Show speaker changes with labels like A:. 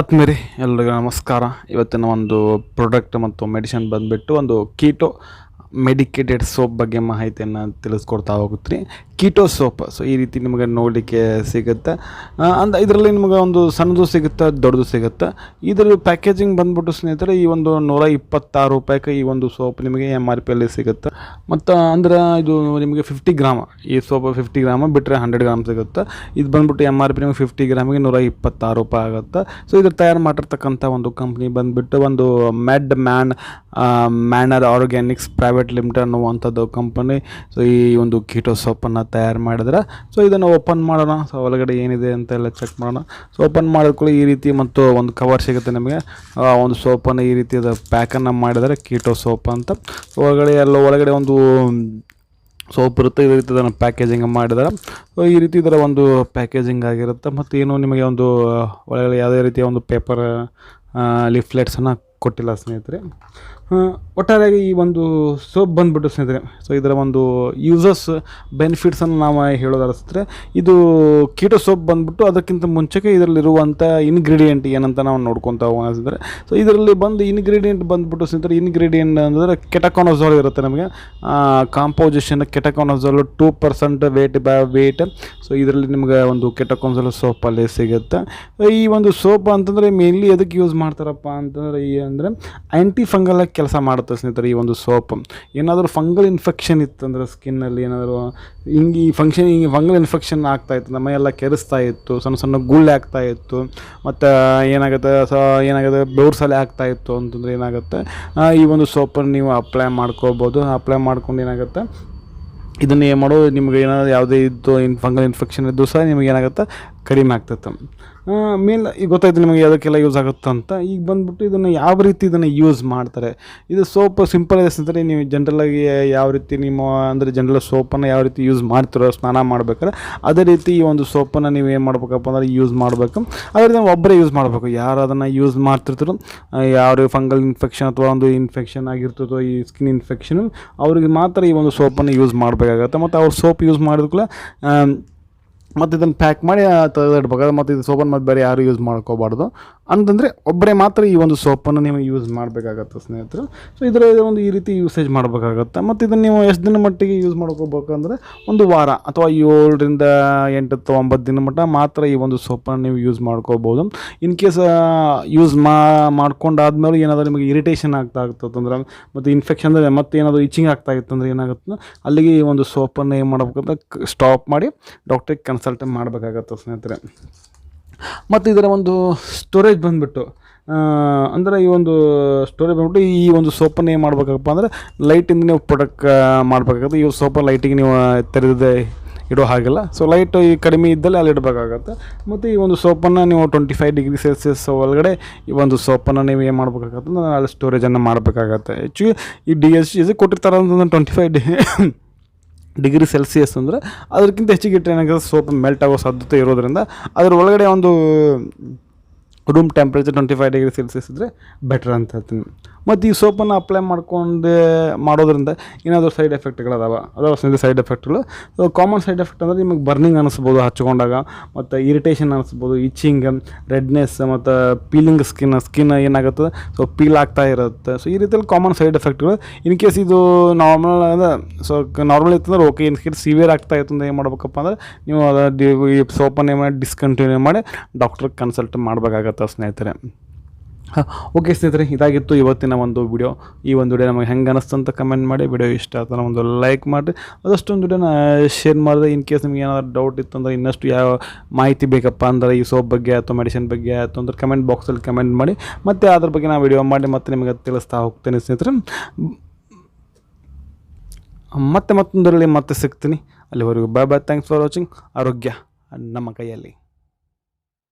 A: ಆತ್ಮೀಯರೇ ಎಲ್ರಿಗೂ ನಮಸ್ಕಾರ. ಇವತ್ತಿನ ಒಂದು ಪ್ರಾಡಕ್ಟ್ ಮತ್ತು ಮೆಡಿಸಿನ್ ಬಂದುಬಿಟ್ಟು ಒಂದು ಕೀಟೋ ಮೆಡಿಕೇಟೆಡ್ ಸೋಪ್ ಬಗ್ಗೆ ಮಾಹಿತಿಯನ್ನು ತಿಳಿಸ್ಕೊಡ್ತಾ ಹೋಗುತ್ತೆ. ಕೀಟೋ ಸೋಪ್ ಸೊ ಈ ರೀತಿ ನಿಮಗೆ ನೋಡಲಿಕ್ಕೆ ಸಿಗುತ್ತೆ. ಇದರಲ್ಲಿ ನಿಮಗೆ ಒಂದು ಸಣ್ಣದು ಸಿಗುತ್ತೆ, ದೊಡ್ಡದು ಸಿಗುತ್ತೆ. ಇದರ ಪ್ಯಾಕೇಜಿಂಗ್ ಬಂದ್ಬಿಟ್ಟು ಸ್ನೇಹಿತರೆ ಈ ಒಂದು ₹126 ಈ ಒಂದು ಸೋಪ್ ನಿಮಗೆ MRPಯಲ್ಲಿ ಸಿಗುತ್ತೆ. ಮತ್ತು ಅಂದ್ರೆ ಇದು ನಿಮಗೆ 50 ಗ್ರಾಮ್, ಈ ಸೋಪ್ 50 ಗ್ರಾಮ್ ಬಿಟ್ಟರೆ 100 ಗ್ರಾಮ್ ಸಿಗುತ್ತೆ. ಇದು ಬಂದ್ಬಿಟ್ಟು MRP ನಿಮಗೆ 50 ಗ್ರಾಮಿಗೆ ₹126 ಆಗುತ್ತೆ. ಸೊ ಇದು ತಯಾರು ಮಾಡಿರ್ತಕ್ಕಂಥ ಒಂದು ಕಂಪ್ನಿ ಬಂದುಬಿಟ್ಟು ಒಂದು ಮ್ಯಾನರ್ ಆರ್ಗ್ಯಾನಿಕ್ಸ್ ಪ್ರೈವೇಟ್ ಲಿಮಿಟೆಡ್ ಅನ್ನುವಂಥದ್ದು ಕಂಪನಿ. ಸೊ ಈ ಒಂದು ಕೀಟೋ ಸೋಪನ್ನು ತಯಾರು ಮಾಡಿದ್ರೆ, ಸೊ ಇದನ್ನು ಓಪನ್ ಮಾಡೋಣ. ಸೊ ಒಳಗಡೆ ಏನಿದೆ ಅಂತ ಎಲ್ಲ ಚೆಕ್ ಮಾಡೋಣ. ಸೊ ಓಪನ್ ಮಾಡಿದ್ಕೊಳ್ಳಿ ಈ ರೀತಿ ಮತ್ತು ಒಂದು ಕವರ್ ಸಿಗುತ್ತೆ ನಿಮಗೆ. ಒಂದು ಸೋಪನ್ನು ಈ ರೀತಿ ಪ್ಯಾಕನ್ನು ಮಾಡಿದರೆ ಕೀಟೋ ಸೋಪ್ ಅಂತ. ಒಳಗಡೆ ಒಂದು ಸೋಪ್ ಇರುತ್ತೆ. ಈ ರೀತಿ ಅದನ್ನು ಪ್ಯಾಕೇಜಿಂಗ್ ಮಾಡಿದರೆ ಈ ರೀತಿ ಇದರ ಒಂದು ಪ್ಯಾಕೇಜಿಂಗ್ ಆಗಿರುತ್ತೆ. ಮತ್ತು ಏನು ನಿಮಗೆ ಒಂದು ಒಳಗಡೆ ಯಾವುದೇ ರೀತಿಯ ಒಂದು ಪೇಪರ್ ಲೀಫ್ಲೆಟ್ಸನ್ನು ಕೊಟ್ಟಿಲ್ಲ ಸ್ನೇಹಿತರೆ. ಒಟ್ಟಾರೆಯಾಗಿ ಈ ಒಂದು ಸೋಪ್ ಬಂದುಬಿಟ್ಟು ಸ್ನೇಹಿತರೆ, ಸೊ ಇದರ ಒಂದು ಯೂಸಸ್ ಬೆನಿಫಿಟ್ಸನ್ನು ನಾವು ಹೇಳೋದಾದ್ರೆ, ಇದು ಕೀಟೋ ಸೋಪ್ ಬಂದುಬಿಟ್ಟು ಅದಕ್ಕಿಂತ ಮುಂಚೆಗೆ ಇದರಲ್ಲಿರುವಂಥ ಇನ್ಗ್ರೀಡಿಯೆಂಟ್ ಏನಂತ ನಾವು ನೋಡ್ಕೊತಾ ಹೋಗಿದ್ರೆ, ಸೊ ಇದರಲ್ಲಿ ಇನ್ಗ್ರೀಡಿಯೆಂಟ್ ಬಂದುಬಿಟ್ಟು ಸ್ನೇಹಿತರೆ, ಇನ್ಗ್ರೀಡಿಯೆಂಟ್ ಅಂದರೆ ಕೆಟಕಾನಜೋಲ್ ಇರುತ್ತೆ ನಮಗೆ. Composition ಕೆಟಕಾನಜೋಲ್ 2% wait. ಸೊ ಇದರಲ್ಲಿ ನಿಮಗೆ ಒಂದು ಕೆಟಕಾನಜೋಲ್ ಸೋಪಲ್ಲಿ ಸಿಗುತ್ತೆ. ಈ ಒಂದು ಸೋಪ್ ಅಂತಂದರೆ ಮೇನ್ಲಿ ಎದಕ್ಕೆ ಯೂಸ್ ಮಾಡ್ತಾರಪ್ಪ ಅಂತಂದರೆ ಅಂದರೆ ಆ್ಯಂಟಿಫಂಗಲ್ ಕೆಲಸ ಮಾಡುತ್ತೆ ಸ್ನೇಹಿತರೆ. ಈ ಒಂದು ಸೋಪ್ ಏನಾದರೂ ಫಂಗಲ್ ಇನ್ಫೆಕ್ಷನ್ ಇತ್ತಂದರೆ ಸ್ಕಿನ್ನಲ್ಲಿ ಏನಾದರೂ ಫಂಗಲ್ ಇನ್ಫೆಕ್ಷನ್ ಆಗ್ತಾಯಿತ್ತು, ನಮ್ಮ ಎಲ್ಲ ಕೆರೆಸ್ತಾ ಇತ್ತು, ಸಣ್ಣ ಸಣ್ಣ ಗುಳ್ಳೆ ಆಗ್ತಾಯಿತ್ತು, ಮತ್ತು ಏನಾಗುತ್ತೆ ಬೆವ್ರಸಲೆ ಆಗ್ತಾಯಿತ್ತು ಅಂತಂದರೆ ಏನಾಗುತ್ತೆ, ಈ ಒಂದು ಸೋಪನ್ನು ನೀವು ಅಪ್ಲೈ ಮಾಡ್ಕೋಬೋದು. ಅಪ್ಲೈ ಮಾಡ್ಕೊಂಡು ಏನಾಗುತ್ತೆ, ಇದನ್ನು ಏನು ಮಾಡೋದು, ನಿಮಗೆ ಏನಾದರೂ ಯಾವುದೇ ಇದ್ದು ಫಂಗಲ್ ಇನ್ಫೆಕ್ಷನ್ ಇದ್ದು ಸಹ ನಿಮಗೆ ಏನಾಗುತ್ತೆ ಕಡಿಮೆ ಆಗ್ತೈತೆ. ಮೇಲೆ ಈಗ ಗೊತ್ತಾಯ್ತು ನಿಮಗೆ ಯಾವುದಕ್ಕೆಲ್ಲ ಯೂಸ್ ಆಗುತ್ತೆ ಅಂತ. ಈಗ ಬಂದುಬಿಟ್ಟು ಇದನ್ನು ಯಾವ ರೀತಿ ಇದನ್ನು ಯೂಸ್ ಮಾಡ್ತಾರೆ. ಇದು ಸೋಪ್ ಸಿಂಪಲ್ ಇದೆ ಸ್ನೇಹಿತರೆ. ನೀವು ಜನರಲಾಗಿ ಯಾವ ರೀತಿ ಅಂದರೆ ಜನರಲ್ ಸೋಪನ್ನು ಯಾವ ರೀತಿ ಯೂಸ್ ಮಾಡ್ತಿರೋ ಸ್ನಾನ ಮಾಡ್ಬೇಕಾದ್ರೆ, ಅದೇ ರೀತಿ ಈ ಒಂದು ಸೋಪನ್ನು ನೀವು ಏನು ಮಾಡ್ಬೇಕಪ್ಪ ಅಂದ್ರೆ ಯೂಸ್ ಮಾಡಬೇಕು. ಅದೇ ನಾವು ಒಬ್ಬರೇ ಯೂಸ್ ಮಾಡಬೇಕು. ಯಾರು ಅದನ್ನು ಯೂಸ್ ಮಾಡ್ತಿರ್ತಾರೋ, ಯಾರು ಫಂಗಲ್ ಇನ್ಫೆಕ್ಷನ್ ಅಥವಾ ಒಂದು ಇನ್ಫೆಕ್ಷನ್ ಆಗಿರ್ತದೋ, ಈ ಸ್ಕಿನ್ ಇನ್ಫೆಕ್ಷನು, ಅವ್ರಿಗೆ ಮಾತ್ರ ಈ ಒಂದು ಸೋಪನ್ನು ಯೂಸ್ ಮಾಡಬೇಕಾಗತ್ತೆ. ಮತ್ತು ಅವ್ರು ಸೋಪ್ ಯೂಸ್ ಮಾಡಿದ್ಕೂಲ ಮತ್ತು ಇದನ್ನು ಪ್ಯಾಕ್ ಮಾಡಿ ತೆಗೆದಿಡ್ಬೇಕಾದ್ರೆ, ಮತ್ತು ಇದು ಸೋಪನ್ನು ಮತ್ತು ಬೇರೆ ಯಾರು ಯೂಸ್ ಮಾಡ್ಕೋಬಾರ್ದು ಅಂತಂದರೆ ಒಬ್ಬರೇ ಮಾತ್ರ ಈ ಒಂದು ಸೋಪನ್ನು ನೀವು ಯೂಸ್ ಮಾಡಬೇಕಾಗತ್ತೆ ಸ್ನೇಹಿತರು. ಸೊ ಇದರ ಒಂದು ಈ ರೀತಿ ಯೂಸೇಜ್ ಮಾಡಬೇಕಾಗತ್ತೆ. ಮತ್ತು ಇದನ್ನು ನೀವು ಎಷ್ಟು ದಿನ ಮಟ್ಟಿಗೆ ಯೂಸ್ ಮಾಡ್ಕೋಬೇಕಂದ್ರೆ ಒಂದು ವಾರ ಅಥವಾ 7ರಿಂದ 8 ಅಥವಾ 9 ದಿನ ಮಟ್ಟ ಮಾತ್ರ ಈ ಒಂದು ಸೋಪನ್ನು ನೀವು ಯೂಸ್ ಮಾಡ್ಕೋಬೋದು. ಇನ್ ಕೇಸ್ ಯೂಸ್ ಮಾಡ್ಕೊಂಡಾದ್ಮೇಲೆ ಏನಾದರೂ ನಿಮಗೆ ಇರಿಟೇಷನ್ ಆಗ್ತಂದ್ರೆ, ಮತ್ತು ಇನ್ಫೆಕ್ಷನ್ ಅಂದರೆ ಮತ್ತೆ ಏನಾದರೂ ಇಚಿಂಗ್ ಆಗ್ತಾಯಿತ್ತಂದ್ರೆ ಏನಾಗುತ್ತೆ, ಅಲ್ಲಿಗೆ ಈ ಒಂದು ಸೋಪನ್ನು ಏನು ಮಾಡ್ಬೇಕಂದ್ರೆ ಸ್ಟಾಪ್ ಮಾಡಿ ಡಾಕ್ಟ್ರಿಗೆ ಕನ್ಸಲ್ಟ್ ಮಾಡಬೇಕಾಗತ್ತೆ ಸ್ನೇಹಿತರೆ. ಮತ್ತು ಇದರ ಒಂದು ಸ್ಟೋರೇಜ್ ಬಂದುಬಿಟ್ಟು ಅಂದರೆ ಈ ಒಂದು ಸ್ಟೋರೇಜ್ ಬಂದ್ಬಿಟ್ಟು ಈ ಒಂದು ಸೋಪನ್ನು ಏನು ಮಾಡಬೇಕಪ್ಪ ಅಂದರೆ ಲೈಟಿಂದ ನೀವು ಪ್ರೊಡಕ್ಟ್ ಮಾಡಬೇಕಾಗುತ್ತೆ. ಈ ಸೋಪನ್ನು ಲೈಟಿಗೆ ನೀವು ತೆರೆದೇ ಇಡೋ ಹಾಗಿಲ್ಲ. ಸೊ ಲೈಟ್ ಈ ಕಡಿಮೆ ಇದ್ದಲ್ಲಿ ಅಲ್ಲಿ ಇಡಬೇಕಾಗತ್ತೆ. ಮತ್ತು ಈ ಒಂದು ಸೋಪನ್ನು ನೀವು 25°C ಒಳಗಡೆ ಈ ಒಂದು ಸೋಪನ್ನು ನೀವು ಏನು ಮಾಡಬೇಕಾಗತ್ತೆ ಅಂದರೆ ಅಲ್ಲಿ ಸ್ಟೋರೇಜನ್ನು ಮಾಡಬೇಕಾಗತ್ತೆ. ಆ್ಯಕ್ಚುಲಿ ಈ DHC ಕೊಟ್ಟಿರ್ತಾರೆ ಅಂತಂದ್ರೆ 25°C ಅಂದರೆ ಅದಕ್ಕಿಂತ ಹೆಚ್ಚಿಗೆ ಇಟ್ಟರೆ ಏನಾಗುತ್ತೆ, ಸೋಪ್ ಮೆಲ್ಟ್ ಆಗೋ ಸಾಧ್ಯತೆ ಇರೋದ್ರಿಂದ ಅದರ ಒಳಗಡೆ ಒಂದು ರೂಮ್ ಟೆಂಪ್ರೇಚರ್ 25°C ಇದ್ದರೆ ಬೆಟರ್ ಅಂತ ಹೇಳ್ತೀನಿ. ಮತ್ತು ಈ ಸೋಪನ್ನು ಅಪ್ಲೈ ಮಾಡೋದ್ರಿಂದ ಏನಾದರೂ ಸೈಡ್ ಎಫೆಕ್ಟ್ಗಳದಾವ ಸೈಡ್ ಎಫೆಕ್ಟ್ಗಳು. ಕಾಮನ್ ಸೈಡ್ ಎಫೆಕ್ಟ್ ಅಂದರೆ ನಿಮಗೆ ಬರ್ನಿಂಗ್ ಅನ್ನಿಸ್ಬೋದು ಹಚ್ಕೊಂಡಾಗ, ಮತ್ತು ಇರಿಟೇಷನ್ ಅನ್ನಿಸ್ಬೋದು, ಇಚಿಂಗ್, ರೆಡ್ನೆಸ್, ಮತ್ತು ಪೀಲಿಂಗ್ ಸ್ಕಿನ್ ಏನಾಗುತ್ತೆ, ಸೊ ಪೀಲ್ ಆಗ್ತಾ ಇರುತ್ತೆ. ಸೊ ಈ ರೀತಿಯಲ್ಲಿ ಕಾಮನ್ ಸೈಡ್ ಎಫೆಕ್ಟ್ಗಳು. ಇನ್ ಕೇಸ್ ಇದು ನಾರ್ಮಲ್ ಇತ್ತಂದ್ರೆ ಓಕೆ. ಇನ್ ಕೇಸ್ ಸಿವಿಯರ್ ಆಗ್ತಾ ಇತ್ತು ಅಂದರೆ ಏನು ಮಾಡ್ಬೇಕಪ್ಪ ಅಂದರೆ ನೀವು ಈ ಸೋಪನ್ನು ಡಿಸ್ಕಂಟಿನ್ಯೂ ಮಾಡಿ ಡಾಕ್ಟ್ರಿಗೆ ಕನ್ಸಲ್ಟ್ ಮಾಡಬೇಕಾಗತ್ತೆ ಸ್ನೇಹಿತರೆ. ಓಕೆ ಸ್ನೇಹಿತರೆ, ಇದಾಗಿತ್ತು ಇವತ್ತಿನ ಒಂದು ವಿಡಿಯೋ. ಈ ಒಂದು ವಿಡಿಯೋ ನಮಗೆ ಹೆಂಗೆ ಅನ್ನಿಸ್ತಂತ ಕಮೆಂಟ್ ಮಾಡಿ. ವಿಡಿಯೋ ಇಷ್ಟ ಆಯ್ತು ಒಂದು ಲೈಕ್ ಮಾಡಿ, ಅದಷ್ಟೊಂದು ವಿಡಿಯೋನ ಶೇರ್ ಮಾಡಿದೆ. ಇನ್ ಕೇಸ್ ನಿಮ್ಗೆ ಏನಾದರೂ ಡೌಟ್ ಇತ್ತು ಅಂದರೆ, ಇನ್ನಷ್ಟು ಯಾವ ಮಾಹಿತಿ ಬೇಕಪ್ಪ ಅಂದರೆ ಈ ಸೋಪ್ ಬಗ್ಗೆ ಅಥವಾ ಮೆಡಿಸಿನ್ ಬಗ್ಗೆ ಆಯಿತು ಅಂದರೆ ಕಮೆಂಟ್ ಬಾಕ್ಸಲ್ಲಿ ಕಮೆಂಟ್ ಮಾಡಿ, ಮತ್ತು ಅದ್ರ ಬಗ್ಗೆ ನಾನು ವಿಡಿಯೋ ಮಾಡಿ ಮತ್ತೆ ನಿಮಗೆ ತಿಳಿಸ್ತಾ ಹೋಗ್ತೇನೆ ಸ್ನೇಹಿತರೆ. ಮತ್ತೊಂದರಲ್ಲಿ ಮತ್ತೆ ಸಿಗ್ತೀನಿ. ಅಲ್ಲಿವರೆಗೂ ಬಾಯ್. Thanks for watching. ಆರೋಗ್ಯ ನಮ್ಮ ಕೈಯಲ್ಲಿ.